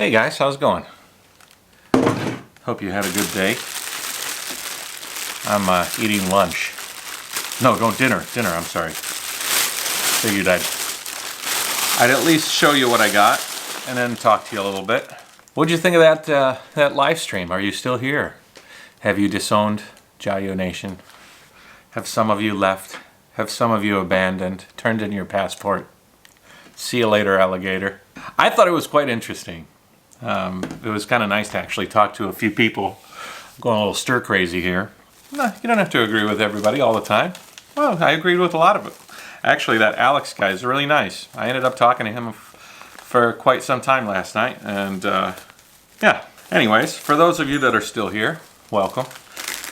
Hey guys, how's it going? Hope you had a good day. I'm eating lunch. No, dinner, I'm sorry. Figured I'd at least show you what I got and then talk to you a little bit. What'd you think of that live stream? Are you still here? Have you disowned Jayoe Nation? Have some of you left? Have some of you abandoned? Turned in your passport? See you later, alligator. I thought it was quite interesting. It was kind of nice to actually talk to a few people. I'm going a little stir crazy here. No, you don't have to agree with everybody all the time. Well, I agreed with a lot of it. Actually, that Alex guy is really nice. I ended up talking to him for quite some time last night, and yeah. Anyways, for those of you that are still here, welcome.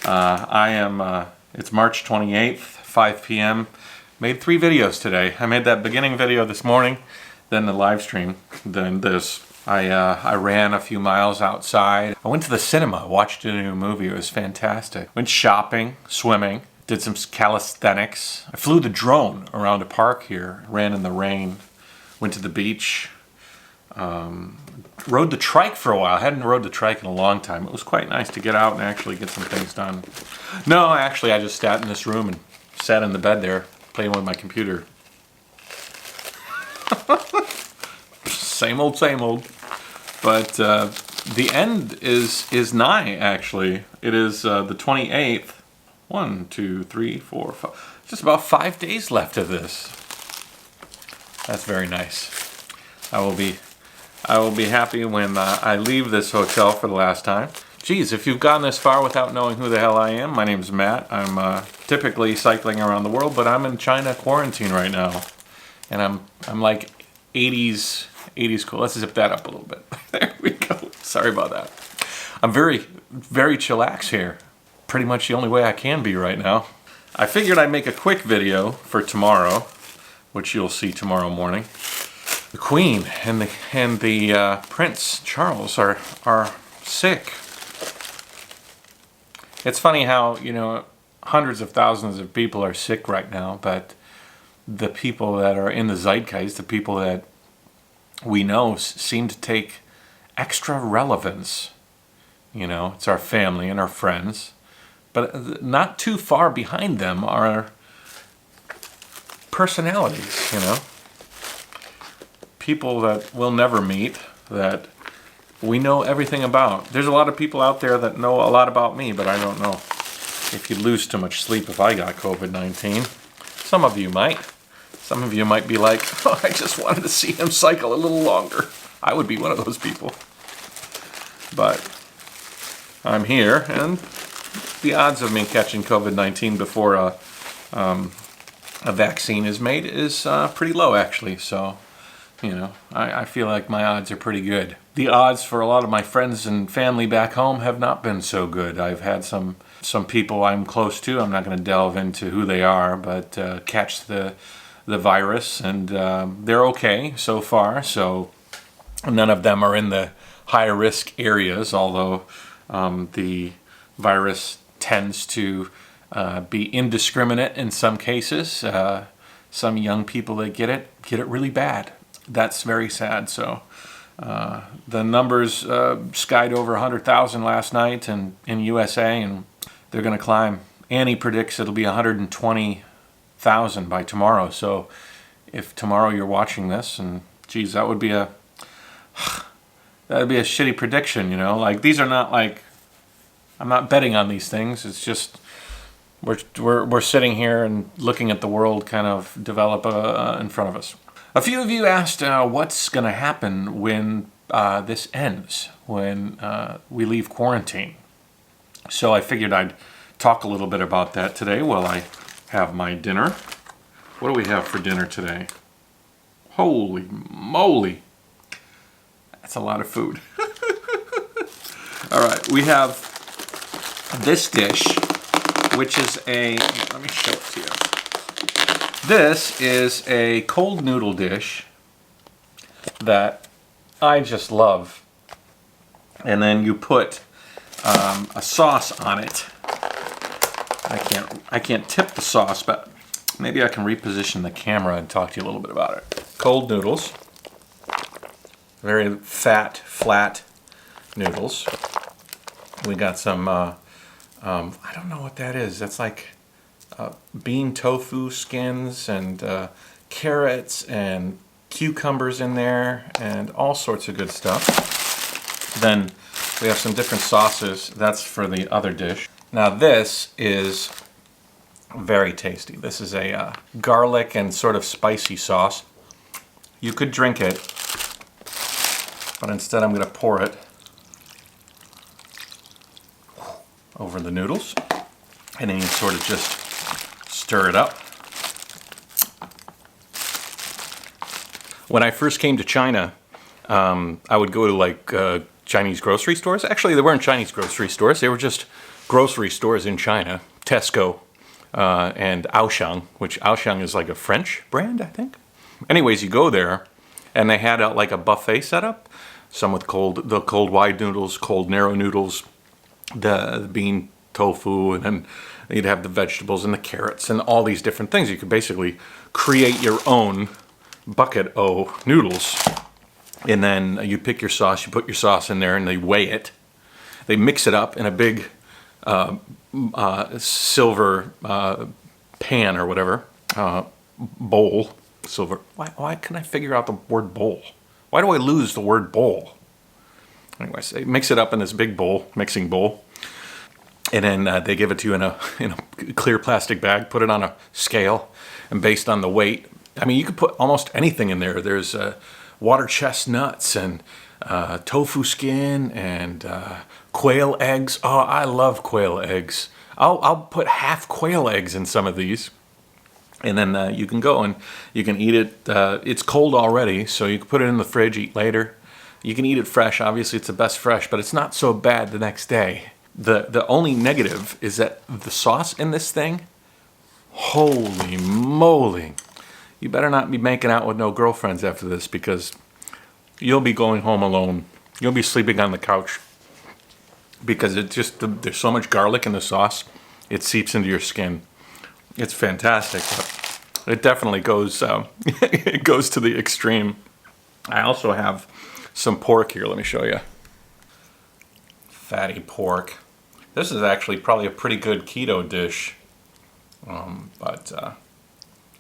It's March 28th, 5 p.m. Made 3 videos today. I made that beginning video this morning, then the live stream, then this. I ran a few miles outside. I went to the cinema, watched a new movie. It was fantastic. Went shopping, swimming, did some calisthenics. I flew the drone around a park here, ran in the rain, went to the beach, rode the trike for a while. I hadn't rode the trike in a long time. It was quite nice to get out and actually get some things done. No, actually I just sat in this room and sat in the bed there, playing with my computer. Same old, same old. But the end is nigh, actually. It is the 28th. 1, 2, 3, 4, 5. Just about 5 days left of this. That's very nice. I will be happy when I leave this hotel for the last time. Geez, if you've gotten this far without knowing who the hell I am, my name's Matt. I'm typically cycling around the world, but I'm in China quarantine right now. And I'm like 80s cool. Let's zip that up a little bit. There we go. Sorry about that. I'm very, very chillax here. Pretty much the only way I can be right now. I figured I'd make a quick video for tomorrow, which you'll see tomorrow morning. The Queen and the Prince Charles are sick. It's funny how, you know, hundreds of thousands of people are sick right now, but the people that are in the zeitgeist, the people that we know, seem to take extra relevance. You know, it's our family and our friends, but not too far behind them are personalities, you know, people that we'll never meet, that we know everything about. There's a lot of people out there that know a lot about me, but I don't know if you'd lose too much sleep if I got COVID-19. Some of you might. Some of you might be like, oh, I just wanted to see him cycle a little longer. I would be one of those people. But I'm here, and the odds of me catching COVID-19 before a vaccine is made is pretty low, actually. So, you know, I feel like my odds are pretty good. The odds for a lot of my friends and family back home have not been so good. I've had some people I'm close to, I'm not going to delve into who they are, but catch the virus, and they're okay so far. So none of them are in the high risk areas, although the virus tends to be indiscriminate in some cases. Some young people that get it really bad. That's very sad. So the numbers skied over 100,000 last night in USA, and they're going to climb. Annie predicts it'll be 120,000 by tomorrow. So if tomorrow you're watching this, and geez, that would be a shitty prediction, you know. Like, these are not like, I'm not betting on these things. It's just we're sitting here and looking at the world kind of develop in front of us. A few of you asked what's going to happen when this ends, when we leave quarantine. So I figured I'd talk a little bit about that today while I have my dinner. What do we have for dinner today? Holy moly. That's a lot of food. All right, we have this dish, which is let me show it to you. This is a cold noodle dish that I just love. And then you put a sauce on it. I can't tip the sauce, but maybe I can reposition the camera and talk to you a little bit about it. Cold noodles. very fat, flat noodles. We got some, I don't know what that is. That's like bean tofu skins and carrots and cucumbers in there and all sorts of good stuff. Then we have some different sauces. That's for the other dish. Now this is very tasty. This is a garlic and sort of spicy sauce. You could drink it, but instead I'm going to pour it over the noodles, and then you sort of just stir it up. When I first came to China, I would go to like Chinese grocery stores. Actually, they weren't Chinese grocery stores. They were just grocery stores in China. Tesco and Auchan, which Auchan is like a French brand, I think. Anyways, you go there, and they had like a buffet set up. Some with the cold wide noodles, cold narrow noodles, the bean tofu, and then you'd have the vegetables and the carrots and all these different things. You could basically create your own bucket o noodles, and then you pick your sauce, you put your sauce in there, and they weigh it. They mix it up in a big silver pan or whatever, bowl, silver. Why can I figure out the word bowl? Why do I lose the word bowl? Anyways, they mix it up in this big bowl, mixing bowl, and then they give it to you in a clear plastic bag, put it on a scale, and based on the weight, I mean, you could put almost anything in there. There's water chestnuts and tofu skin and quail eggs. Oh, I love quail eggs. I'll put half quail eggs in some of these. And then you can go and you can eat it. It's cold already, so you can put it in the fridge, eat later. You can eat it fresh. Obviously, it's the best fresh, but it's not so bad the next day. The only negative is that the sauce in this thing, holy moly. You better not be making out with no girlfriends after this, because you'll be going home alone. You'll be sleeping on the couch because it just, there's so much garlic in the sauce, it seeps into your skin. It's fantastic, but it definitely goes, it goes to the extreme. I also have some pork here. Let me show you. Fatty pork. This is actually probably a pretty good keto dish,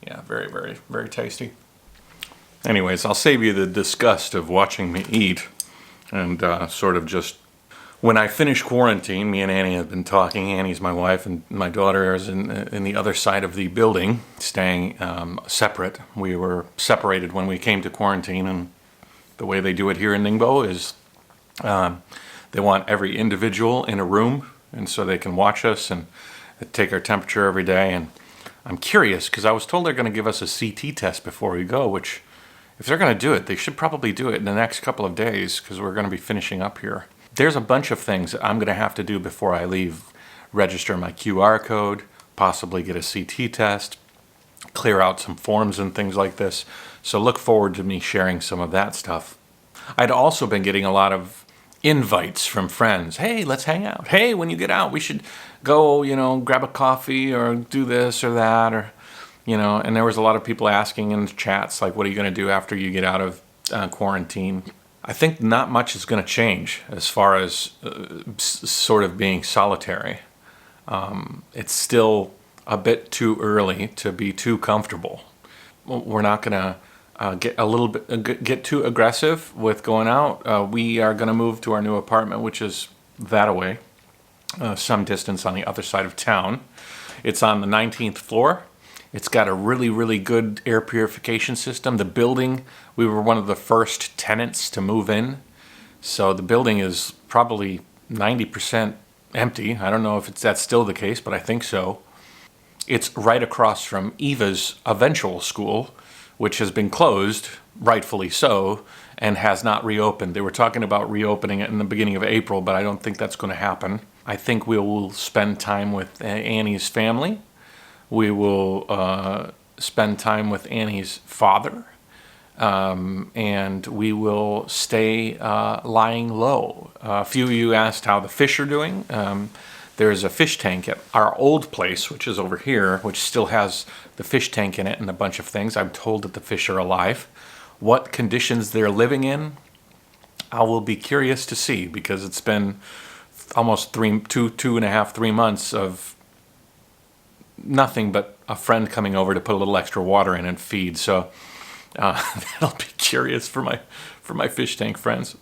yeah, very, very, very tasty. Anyways, I'll save you the disgust of watching me eat, and sort of just, when I finish quarantine, me and Annie have been talking. Annie's my wife, and my daughter is in the other side of the building, staying separate. We were separated when we came to quarantine, and the way they do it here in Ningbo is they want every individual in a room, and so they can watch us and take our temperature every day. And I'm curious, because I was told they're going to give us a CT test before we go, which, if they're going to do it, they should probably do it in the next couple of days, because we're going to be finishing up here. There's a bunch of things that I'm going to have to do before I leave. Register my QR code, possibly get a CT test, clear out some forms and things like this. So look forward to me sharing some of that stuff. I'd also been getting a lot of invites from friends. Hey, let's hang out. Hey, when you get out, we should go, grab a coffee or do this or that, or, and there was a lot of people asking in the chats, like, what are you going to do after you get out of quarantine? I think not much is going to change as far as sort of being solitary. It's still a bit too early to be too comfortable. We're not going to get too aggressive with going out. We are going to move to our new apartment, which is that away, some distance on the other side of town. It's on the 19th floor. It's got a really, really good air purification system. The building, we were one of the first tenants to move in. So the building is probably 90% empty. I don't know if that's still the case, but I think so. It's right across from Eva's eventual school, which has been closed, rightfully so, and has not reopened. They were talking about reopening it in the beginning of April, but I don't think that's going to happen. I think we will spend time with Annie's family. We will spend time with Annie's father, and we will stay lying low. A few of you asked how the fish are doing. There's a fish tank at our old place, which is over here, which still has the fish tank in it and a bunch of things. I'm told that the fish are alive. What conditions they're living in, I will be curious to see, because it's been almost 3 months of nothing but a friend coming over to put a little extra water in and feed. So that'll be curious for my fish tank friends.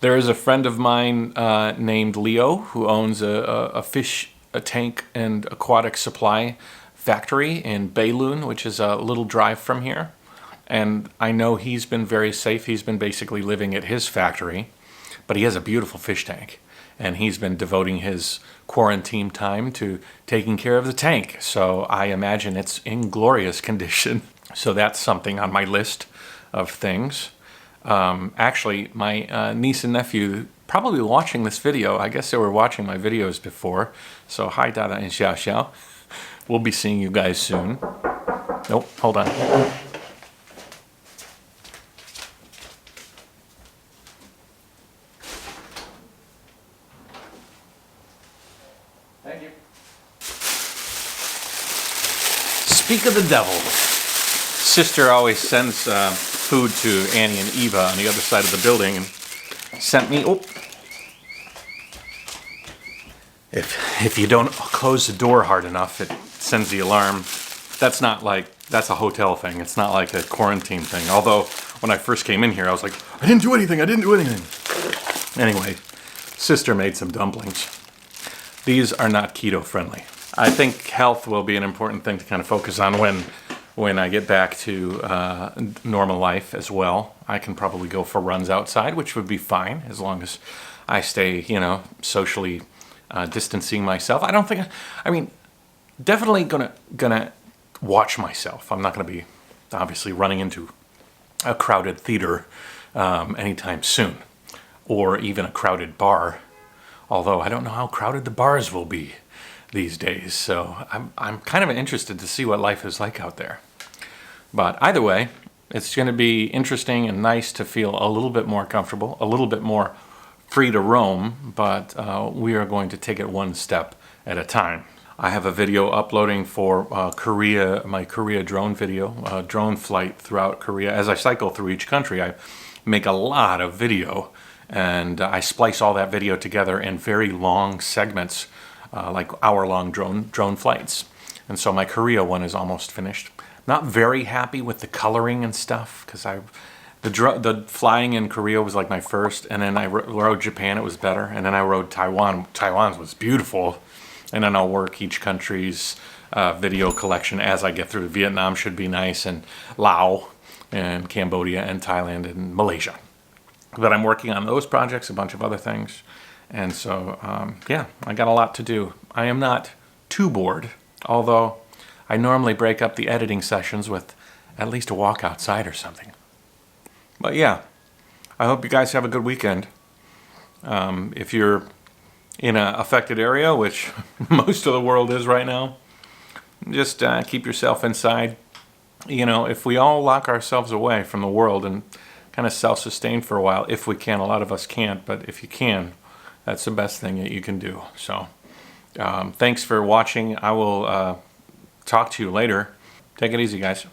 There is a friend of mine named Leo who owns a fish tank and aquatic supply factory in Bayloon, which is a little drive from here. And I know he's been very safe. He's been basically living at his factory, but he has a beautiful fish tank. And he's been devoting his quarantine time to taking care of the tank. So I imagine it's in glorious condition. So that's something on my list of things. Actually, my niece and nephew probably watching this video. I guess they were watching my videos before. So hi, Dada and Xiao Xiao. We'll be seeing you guys soon. Nope, hold on. Thank you. Speak of the devil. Sister always sends food to Annie and Eva on the other side of the building, and sent me. Oh, if you don't close the door hard enough, it sends the alarm. That's a hotel thing. It's not like a quarantine thing. Although when I first came in here, I was like, I didn't do anything. Anyway, sister made some dumplings. These are not keto friendly. I think health will be an important thing to kind of focus on when I get back to normal life as well. I can probably go for runs outside, which would be fine as long as I stay, socially distancing myself. Definitely gonna watch myself. I'm not gonna be obviously running into a crowded theater anytime soon, or even a crowded bar. Although I don't know how crowded the bars will be these days, so I'm kind of interested to see what life is like out there. But either way, it's going to be interesting and nice to feel a little bit more comfortable, a little bit more free to roam, but we are going to take it one step at a time. I have a video uploading for Korea, my Korea drone video, drone flight throughout Korea. As I cycle through each country, I make a lot of video, and I splice all that video together in very long segments, like hour-long drone flights. And so my Korea one is almost finished. Not very happy with the coloring and stuff, because the flying in Korea was like my first, and then I rode Japan, it was better, and then I rode Taiwan. Taiwan's was beautiful, and then I'll work each country's video collection as I get through. Vietnam should be nice, and Laos, and Cambodia, and Thailand, and Malaysia. But I'm working on those projects, a bunch of other things. And so, yeah, I got a lot to do. I am not too bored, although I normally break up the editing sessions with at least a walk outside or something. But yeah, I hope you guys have a good weekend. If you're in an affected area, which most of the world is right now, just keep yourself inside. If we all lock ourselves away from the world and kind of self-sustain for a while, if we can. A lot of us can't, but if you can, that's the best thing that you can do. So thanks for watching. I will talk to you later. Take it easy, guys.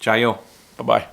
Jayoe. Bye-bye.